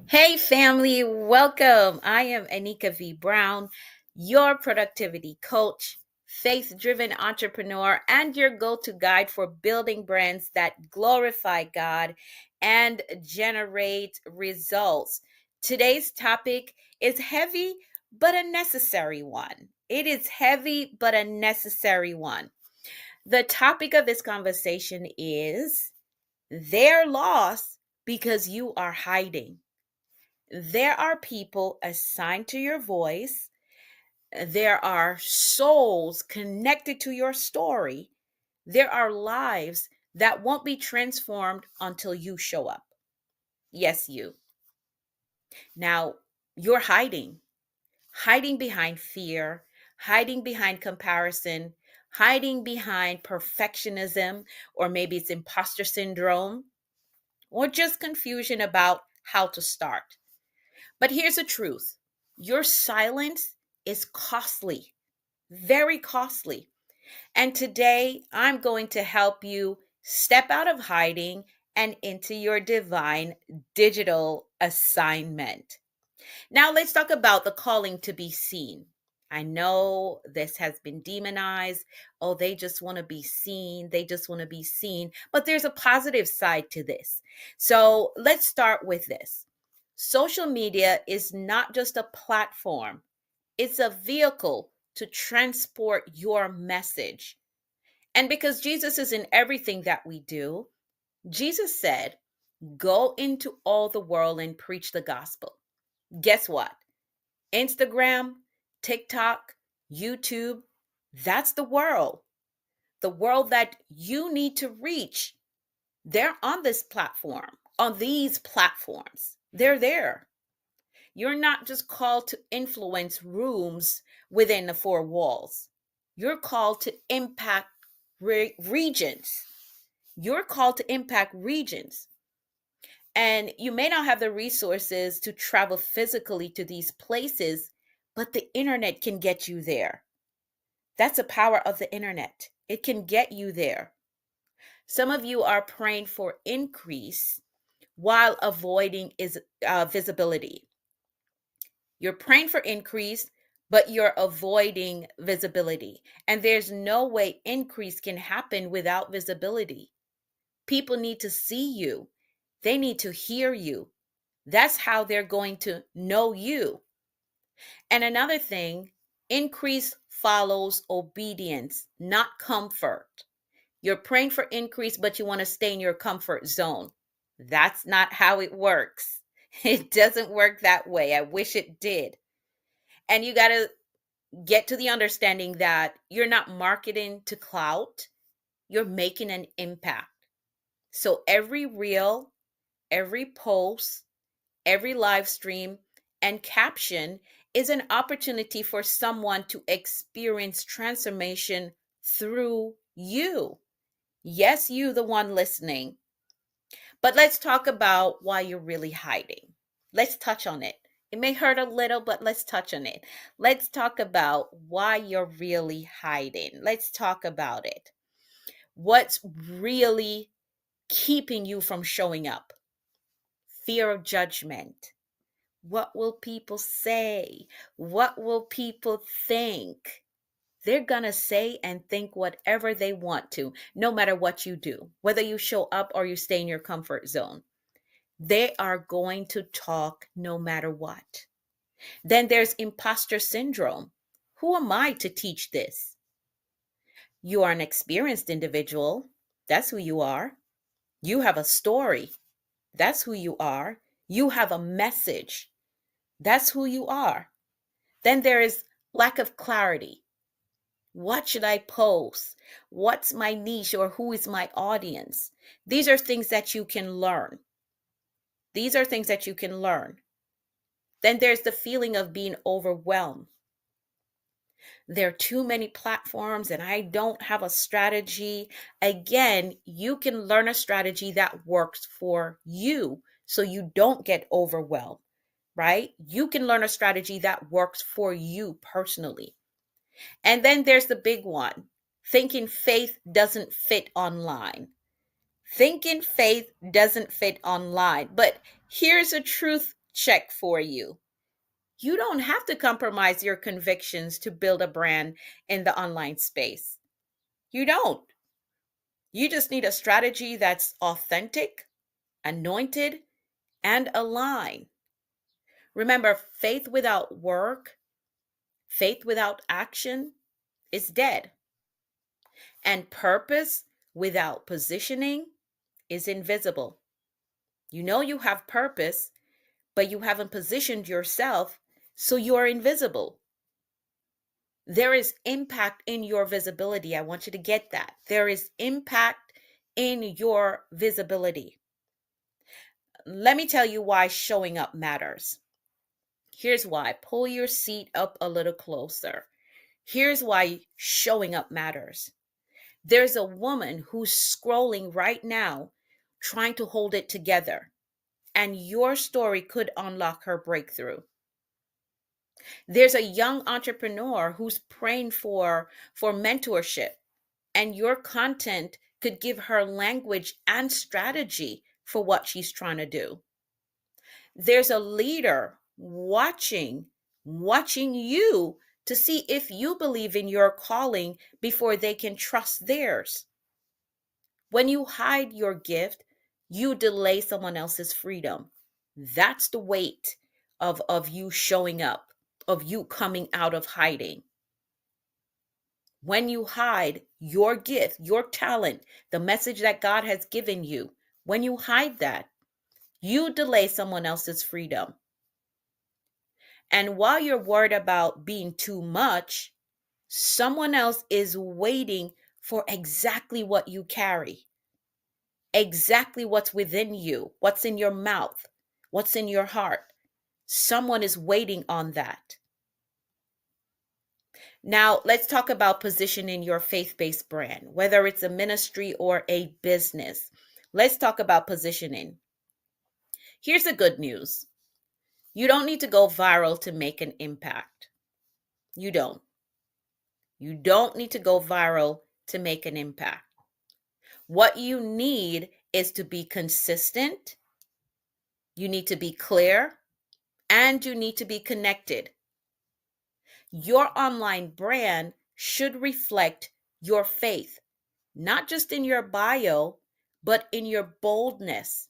Hey, family, welcome. I am Anika V. Brown, your productivity coach, faith driven entrepreneur, and your go to guide for building brands that glorify God and generate results. Today's topic is heavy, but a necessary one. It is heavy, but a necessary one. The topic of this conversation is they're lost because you are hiding. There are people assigned to your voice. There are souls connected to your story. There are lives that won't be transformed until you show up. Yes, you. Now, you're hiding behind fear, hiding behind comparison, hiding behind perfectionism, or maybe it's imposter syndrome, or just confusion about how to start. But here's the truth: your silence is costly, very costly. And today I'm going to help you step out of hiding and into your divine digital assignment. Now, let's talk about the calling to be seen. I know this has been demonized. Oh, they just want to be seen. They just want to be seen. But there's a positive side to this. So let's start with this. Social media is not just a platform, it's a vehicle to transport your message. And because Jesus is in everything that we do, Jesus said, go into all the world and preach the gospel. Guess what? Instagram, TikTok, YouTube, that's the world that you need to reach. They're on this platform, on these platforms. They're there. You're not just called to influence rooms within the four walls. You're called to impact regions. You're called to impact regions. And you may not have the resources to travel physically to these places, but the internet can get you there. That's the power of the internet. It can get you there. Some of you are praying for increase while avoiding visibility. You're praying for increase, but you're avoiding visibility. And there's no way increase can happen without visibility. People need to see you, they need to hear you. That's how they're going to know you. And another thing, increase follows obedience, not comfort. You're praying for increase, but you want to stay in your comfort zone. That's not how it works. It doesn't work that way. I wish it did. And you got to get to the understanding that you're not marketing to clout, you're making an impact. So every reel, every post, every live stream, and caption is an opportunity for someone to experience transformation through you. Yes, you, the one listening. But let's talk about why you're really hiding. Let's touch on it. It may hurt a little, but let's touch on it. Let's talk about why you're really hiding. Let's talk about it. What's really keeping you from showing up? Fear of judgment. What will people say? What will people think? They're going to say and think whatever they want to, no matter what you do, whether you show up or you stay in your comfort zone. They are going to talk no matter what. Then there's imposter syndrome. Who am I to teach this? You are an experienced individual. That's who you are. You have a story. That's who you are. You have a message. That's who you are. Then there is lack of clarity. What should I post? What's my niche or who is my audience? These are things that you can learn. These are things that you can learn. Then there's the feeling of being overwhelmed. There are too many platforms and I don't have a strategy. Again, you can learn a strategy that works for you so you don't get overwhelmed, right? You can learn a strategy that works for you personally. And then there's the big one, thinking faith doesn't fit online. Thinking faith doesn't fit online. But here's a truth check for you. You don't have to compromise your convictions to build a brand in the online space. You don't. You just need a strategy that's authentic, anointed, and aligned. Remember, faith without work, faith without action is dead. And purpose without positioning is invisible. You know you have purpose, but you haven't positioned yourself, so you are invisible. There is impact in your visibility. I want you to get that. There is impact in your visibility. Let me tell you why showing up matters. Here's why. Pull your seat up a little closer. Here's why showing up matters. There's a woman who's scrolling right now, trying to hold it together, and your story could unlock her breakthrough. There's a young entrepreneur who's praying for mentorship, and your content could give her language and strategy for what she's trying to do. There's a leader watching you to see if you believe in your calling before they can trust theirs. When you hide your gift, you delay someone else's freedom. That's the weight of you showing up, of you coming out of hiding. When you hide your gift, your talent, the message that God has given you, when you hide that, you delay someone else's freedom. And while you're worried about being too much, someone else is waiting for exactly what you carry, exactly what's within you, what's in your mouth, what's in your heart. Someone is waiting on that. Now, let's talk about positioning your faith-based brand, whether it's a ministry or a business. Let's talk about positioning. Here's the good news. You don't need to go viral to make an impact. You don't. You don't need to go viral to make an impact. What you need is to be consistent, you need to be clear, and you need to be connected. Your online brand should reflect your faith, not just in your bio, but in your boldness,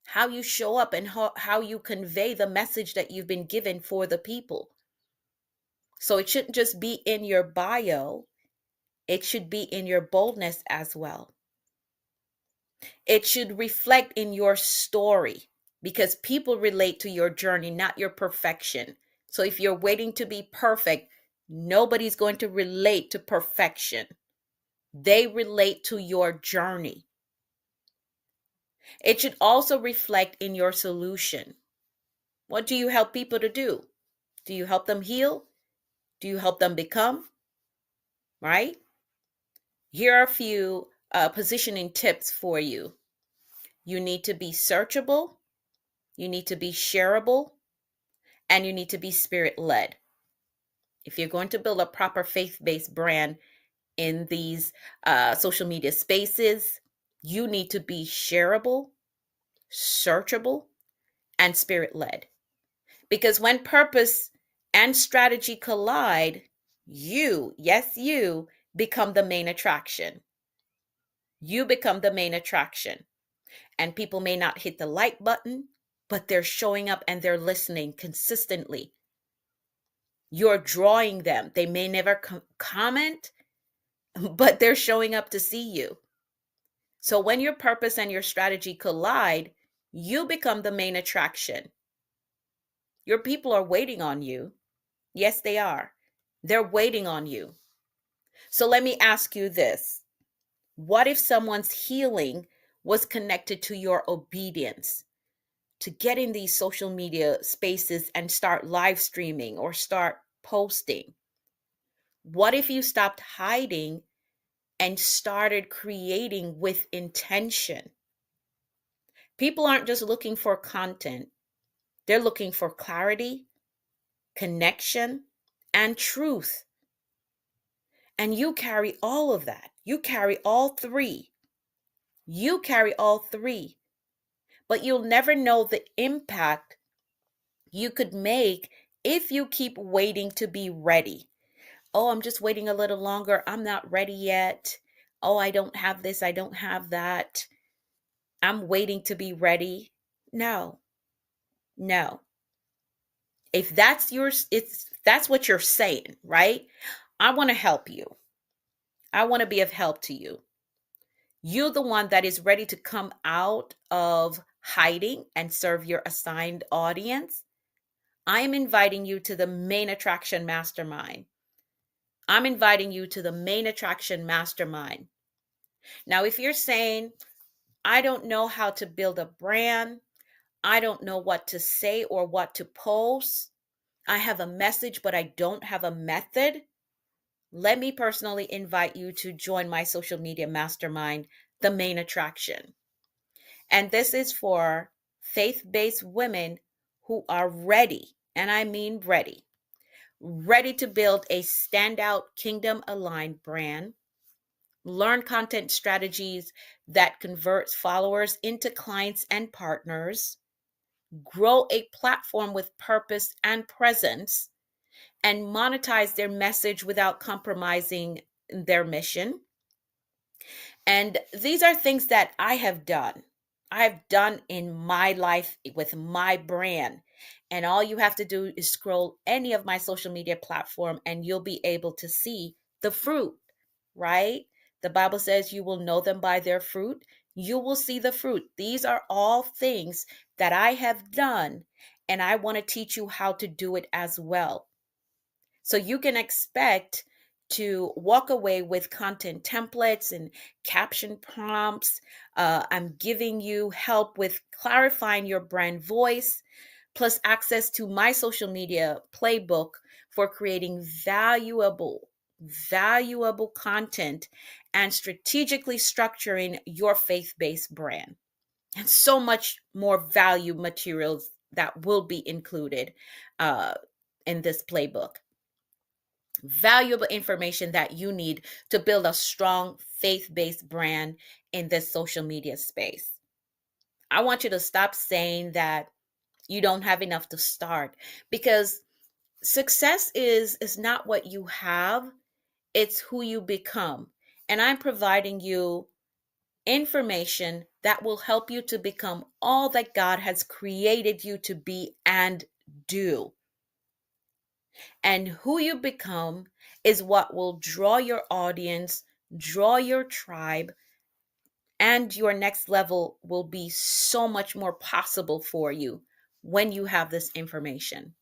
how you show up and how you convey the message that you've been given for the people. So it shouldn't just be in your bio, it should be in your boldness as well. It should reflect in your story because people relate to your journey, not your perfection. So if you're waiting to be perfect, nobody's going to relate to perfection. They relate to your journey. It should also reflect in your solution. What do you help people to do? Do you help them heal? Do you help them become? Right? Here are a few positioning tips for you. You need to be searchable. You need to be shareable. And you need to be spirit-led. If you're going to build a proper faith-based brand in these social media spaces, you need to be shareable, searchable, and spirit-led. Because when purpose and strategy collide, you, yes, you, become the main attraction. You become the main attraction. And people may not hit the like button, but they're showing up and they're listening consistently. You're drawing them. They may never comment, but they're showing up to see you. So when your purpose and your strategy collide, you become the main attraction. Your people are waiting on you. Yes, they are. They're waiting on you. So let me ask you this. What if someone's healing was connected to your obedience to get in these social media spaces and start live streaming or start posting? What if you stopped hiding and started creating with intention? People aren't just looking for content, they're looking for clarity, connection, and truth. And you carry all of that. You carry all three. You carry all three, but you'll never know the impact you could make if you keep waiting to be ready. Oh, I'm just waiting a little longer. I'm not ready yet. Oh, I don't have this. I don't have that. I'm waiting to be ready. No, no. If that's yours, it's that's what you're saying, right? I want to help you. I want to be of help to you. You're the one that is ready to come out of hiding and serve your assigned audience. I am inviting you to the main attraction mastermind. I'm inviting you to the main attraction mastermind. Now, if you're saying, I don't know how to build a brand, I don't know what to say or what to post, I have a message, but I don't have a method, let me personally invite you to join my social media mastermind, The Main Attraction. And this is for faith-based women who are ready, and I mean ready to build a standout kingdom-aligned brand, learn content strategies that converts followers into clients and partners, grow a platform with purpose and presence, and monetize their message without compromising their mission. And these are things that I have done. I have done in my life with my brand. And all you have to do is scroll any of my social media platform and you'll be able to see the fruit, right? The Bible says you will know them by their fruit. You will see the fruit. These are all things that I have done, and I want to teach you how to do it as well. So you can expect to walk away with content templates and caption prompts. I'm giving you help with clarifying your brand voice, plus access to my social media playbook for creating valuable content and strategically structuring your faith-based brand. And so much more value materials that will be included in this playbook. Valuable information that you need to build a strong faith-based brand in this social media space. I want you to stop saying that you don't have enough to start, because success is not what you have, it's who you become. And I'm providing you information that will help you to become all that God has created you to be and do. And who you become is what will draw your audience, draw your tribe, and your next level will be so much more possible for you when you have this information.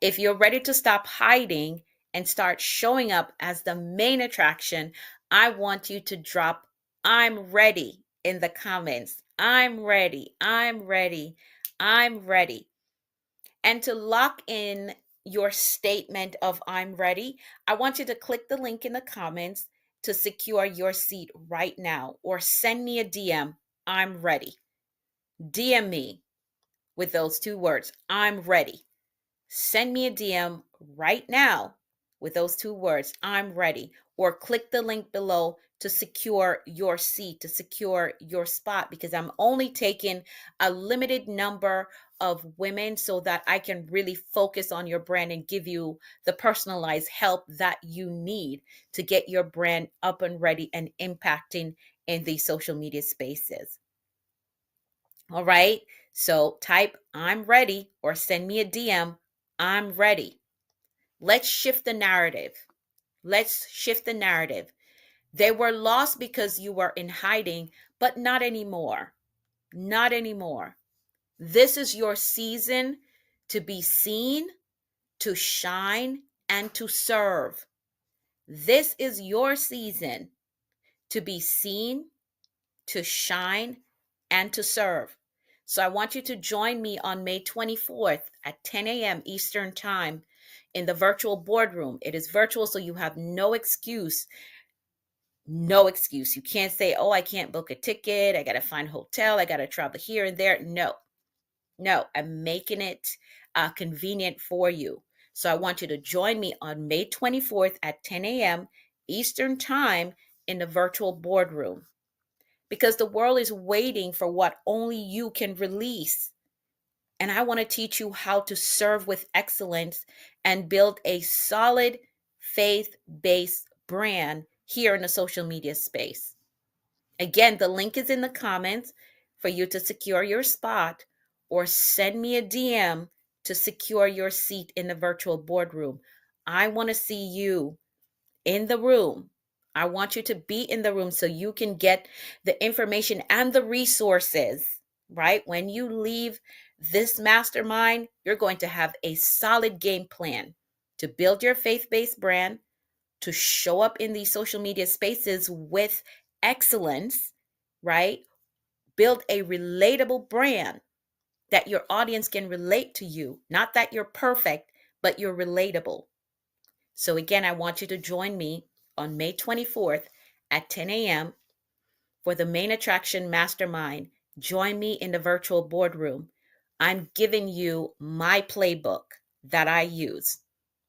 If you're ready to stop hiding and start showing up as the main attraction, I want you to drop "I'm ready" in the comments. I'm ready. I'm ready. I'm ready. And to lock in your statement of "I'm ready," I want you to click the link in the comments to secure your seat right now, or send me a DM, "I'm ready." DM me with those two words, "I'm ready." Send me a DM right now with those two words, "I'm ready," or click the link below to secure your seat, to secure your spot, because I'm only taking a limited number of women so that I can really focus on your brand and give you the personalized help that you need to get your brand up and ready and impacting in these social media spaces. All right. So type "I'm ready" or send me a DM, "I'm ready." Let's shift the narrative. Let's shift the narrative. They were lost because you were in hiding, but not anymore. Not anymore. This is your season to be seen, to shine, and to serve. This is your season to be seen, to shine, and to serve. So I want you to join me on May 24th at 10 a.m. Eastern Time in the virtual boardroom. It is virtual, so you have no excuse. No excuse. You can't say, "Oh, I can't book a ticket. I got to find a hotel. I got to travel here and there." No, I'm making it convenient for you. So I want you to join me on May 24th at 10 a.m. Eastern Time in the virtual boardroom, because the world is waiting for what only you can release. And I want to teach you how to serve with excellence and build a solid faith-based brand here in the social media space. Again, the link is in the comments for you to secure your spot, or send me a DM to secure your seat in the virtual boardroom. I want to see you in the room. I want you to be in the room so you can get the information and the resources, right? When you leave this mastermind, you're going to have a solid game plan to build your faith-based brand, to show up in these social media spaces with excellence, right? Build a relatable brand that your audience can relate to you. Not that you're perfect, but you're relatable. So again, I want you to join me on May 24th at 10 a.m. for the Main Attraction Mastermind. Join me in the virtual boardroom. I'm giving you my playbook that I use,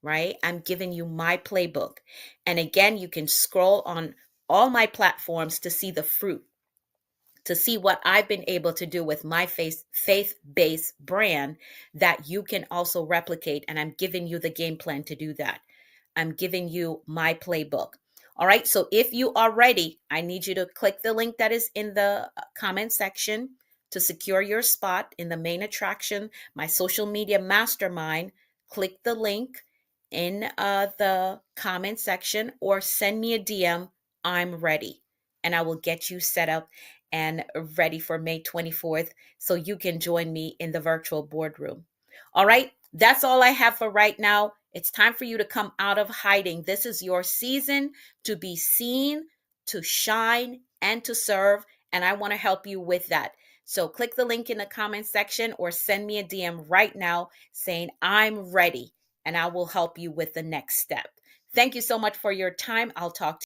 right? I'm giving you my playbook. And again, you can scroll on all my platforms to see the fruit, to see what I've been able to do with my faith-based brand that you can also replicate. And I'm giving you the game plan to do that. I'm giving you my playbook. All right. So if you are ready, I need you to click the link that is in the comment section to secure your spot in the Main Attraction, my social media mastermind. Click the link in the comment section, or send me a DM. I'm ready. And I will get you set up and ready for May 24th so you can join me in the virtual boardroom. All right. That's all I have for right now. It's time for you to come out of hiding. This is your season to be seen, to shine, and to serve. And I want to help you with that. So click the link in the comment section or send me a DM right now saying I'm ready, and I will help you with the next step. Thank you so much for your time. I'll talk to you.